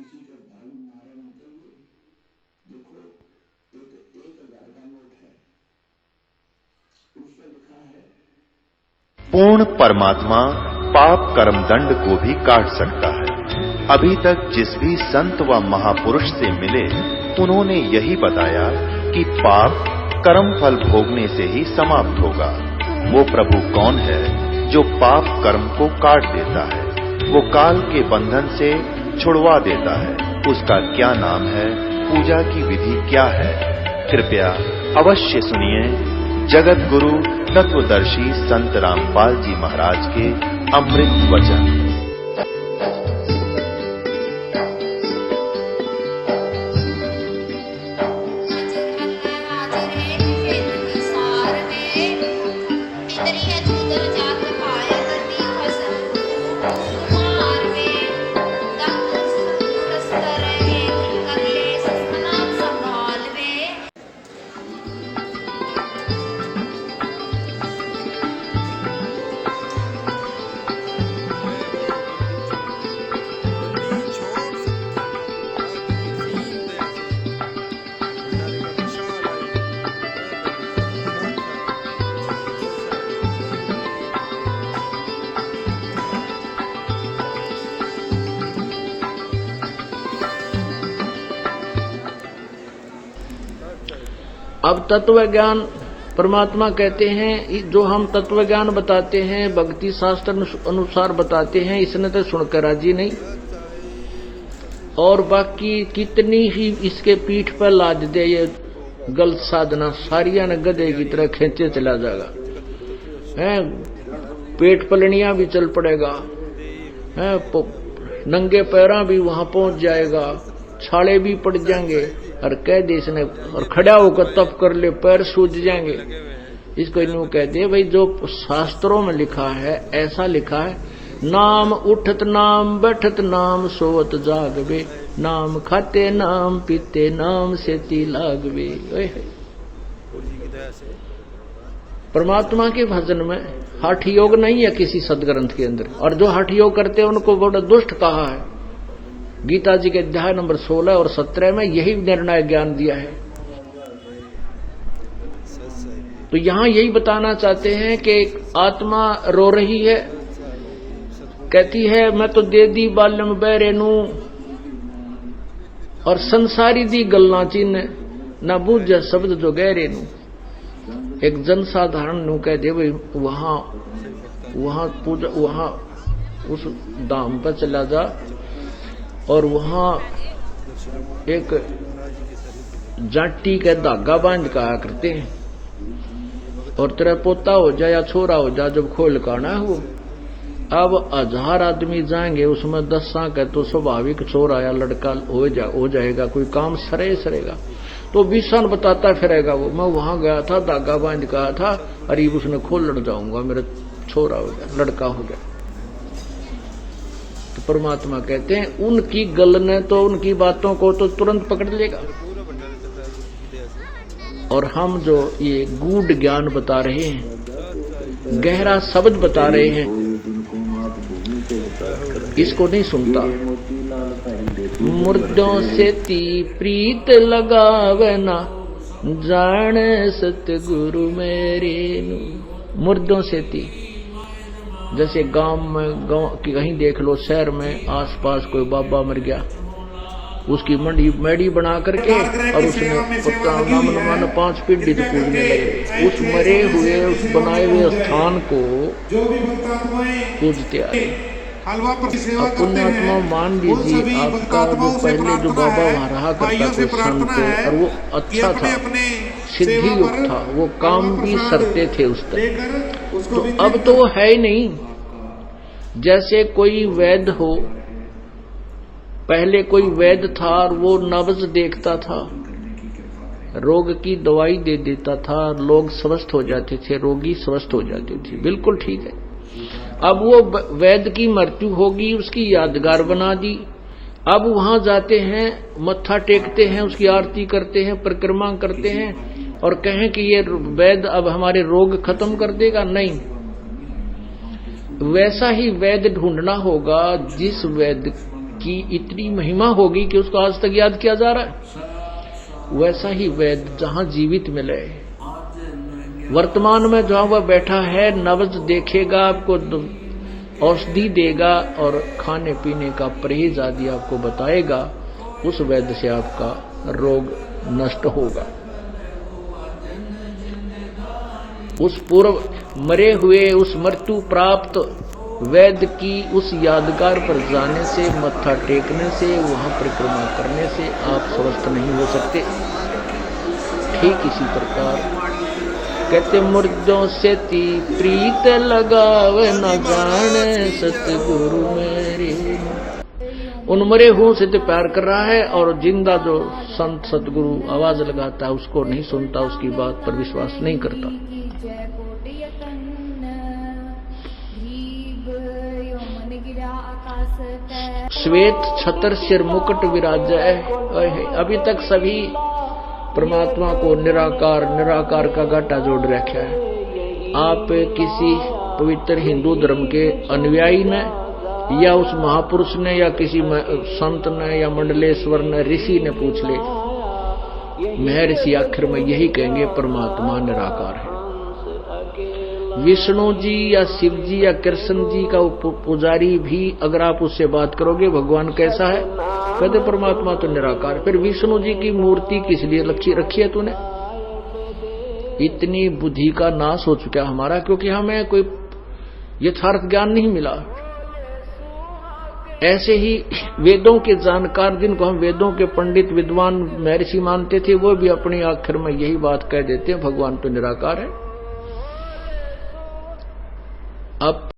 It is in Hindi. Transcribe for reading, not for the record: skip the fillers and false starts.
किसी के भाई मारे निकलिए, देखो एक 1000 का नोट है, उसमें लिखा है पूर्ण परमात्मा पाप कर्म दंड को भी काट सकता है। अभी तक जिस भी संत व महापुरुष से मिले उन्होंने यही बताया कि पाप कर्म फल भोगने से ही समाप्त होगा। वो प्रभु कौन है जो पाप कर्म को काट देता है, वो काल के बंधन से छुड़वा देता है। उसका क्या नाम है, पूजा की विधि क्या है? कृपया अवश्य सुनिए जगत गुरु तत्वदर्शी संत रामपाल जी महाराज के अमृत वचन। अब तत्व ज्ञान परमात्मा कहते हैं, जो हम तत्व ज्ञान बताते हैं, भक्ति शास्त्र अनुसार बताते हैं, इसने तो सुनकर राजी नहीं। और बाकी कितनी ही इसके पीठ पर लाद दे ये गलत साधना, सारिया ने गधे की तरह खींचे चला जाएगा। पेट पलनिया भी चल पड़ेगा, नंगे पैरा भी वहां पहुंच जाएगा, छाले भी पड़ जाएंगे, और कह दे इसने, और खड़ा होकर तप कर ले, पैर सूज जाएंगे। इसको यूं कहते भाई, जो शास्त्रों में लिखा है ऐसा लिखा है, नाम उठत नाम बैठत नाम सोवत जागवे, नाम खाते नाम पीते नाम सेती लागवे। परमात्मा के भजन में हठ योग नहीं है किसी सदग्रंथ के अंदर, और जो हठ योग करते हैं उनको बड़ा दुष्ट कहा है। गीता जी के अध्याय नंबर 16 और 17 में यही निर्णय ज्ञान दिया है। तो यहां यही बताना चाहते हैं कि आत्मा रो रही है, कहती है मैं तो दे दी बालम बहरे नू, और संसारी दी गल्ला चिन्ह न बूझ शब्द जो गहरे नू। एक जनसाधारण नू कह दे भाई वहां पूजा, वहां उस धाम पर चला जा, और वहां एक जाटी का धागा बांध कहा करते हैं, और तेरा पोता हो जाए या छोरा हो जाए जब खोल काना हो। अब 1000 आदमी जाएंगे, उसमें 10 का तो स्वाभाविक छोरा या लड़का हो जाएगा, कोई काम सरेगा। तो 20 बताता फिरेगा वो, मैं वहां गया था, धागा बांध कहा था, अरे उसने खोलने जाऊंगा, मेरा छोरा हो गया, लड़का हो गया। तो परमात्मा कहते हैं उनकी गल ने तो उनकी बातों को तो तुरंत पकड़ लेगा, और हम जो ये गूढ़ ज्ञान बता रहे हैं, गहरा शब्द बता रहे हैं, इसको नहीं सुनता। मुर्दों से ती प्रीत लगावे ना, जाने सतगुरु मेरे नू। मुर्दों से ती, जैसे गांव की कहीं देख लो, शहर में आसपास कोई बाबा मर गया, उसकी मेडी बना करके, और उसने मन 5 पीढ़ी तो पूजने लगे। उस मरे हुए उस बनाए हुए स्थान को पूजते आए। पुण्यात्मा मान लीजिए आपका जो पहले जो बाबा वहां रहा करता कोई संत, और वो अच्छा था, सिद्धि युक्त था, वो काम भी सरते थे उस तरह। तो अब तो वो है ही नहीं। जैसे कोई वैद्य हो, पहले कोई वैद्य था और वो नब्ज देखता था, रोग की दवाई दे देता था, लोग स्वस्थ हो जाते थे, रोगी स्वस्थ हो जाते थे, बिल्कुल ठीक है। अब वो वैद्य की मृत्यु होगी, उसकी यादगार बना दी। अब वहां जाते हैं, मत्था टेकते हैं, उसकी आरती करते हैं, परिक्रमा करते हैं, और कहें कि ये वैद्य अब हमारे रोग खत्म कर देगा, नहीं। वैसा ही वैद्य ढूंढना होगा जिस वैद्य की इतनी महिमा होगी कि उसको आज तक याद किया जा रहा है। वैसा ही वेद जहां जीवित मिले, वर्तमान में जहां वह बैठा है, नब्ज देखेगा, आपको औषधि देगा और खाने पीने का परहेज आदि आपको बताएगा, उस वेद से आपका रोग नष्ट होगा। उस पूर्व मरे हुए, उस मृत्यु प्राप्त वैद्य की उस यादगार पर जाने से, मत्था टेकने से, वहां परिक्रमा करने से आप स्वस्थ नहीं हो सकते। ठीक इसी प्रकार कहते मुर्दों से ती प्रीत लगावे न जाने सतगुरु मेरे। उन मरे हुओं से तो प्यार कर रहा है और जिंदा जो संत सतगुरु आवाज लगाता है उसको नहीं सुनता, उसकी बात पर विश्वास नहीं करता। श्वेत छतर सिर मुकुट विराजय। अभी तक सभी परमात्मा को निराकार निराकार का घाटा जोड़ रखा है। आप किसी पवित्र हिंदू धर्म के अनुयायी ने या उस महापुरुष ने या किसी संत ने या मंडलेश्वर ने, ऋषि ने पूछ ले, महर्षि आखिर में यही कहेंगे परमात्मा निराकार है। विष्णु जी या शिव जी या कृष्ण जी का पुजारी भी अगर आप उससे बात करोगे भगवान कैसा है, कहते परमात्मा तो निराकार। फिर विष्णु जी की मूर्ति किस लिए रखी है तूने? इतनी बुद्धि का नाश हो चुका हमारा, क्योंकि हमें कोई यथार्थ ज्ञान नहीं मिला। ऐसे ही वेदों के जानकार, जिनको हम वेदों के पंडित विद्वान महर्षि मानते थे, वो भी अपनी आखिर में यही बात कह देते हैं भगवान तो निराकार है। अब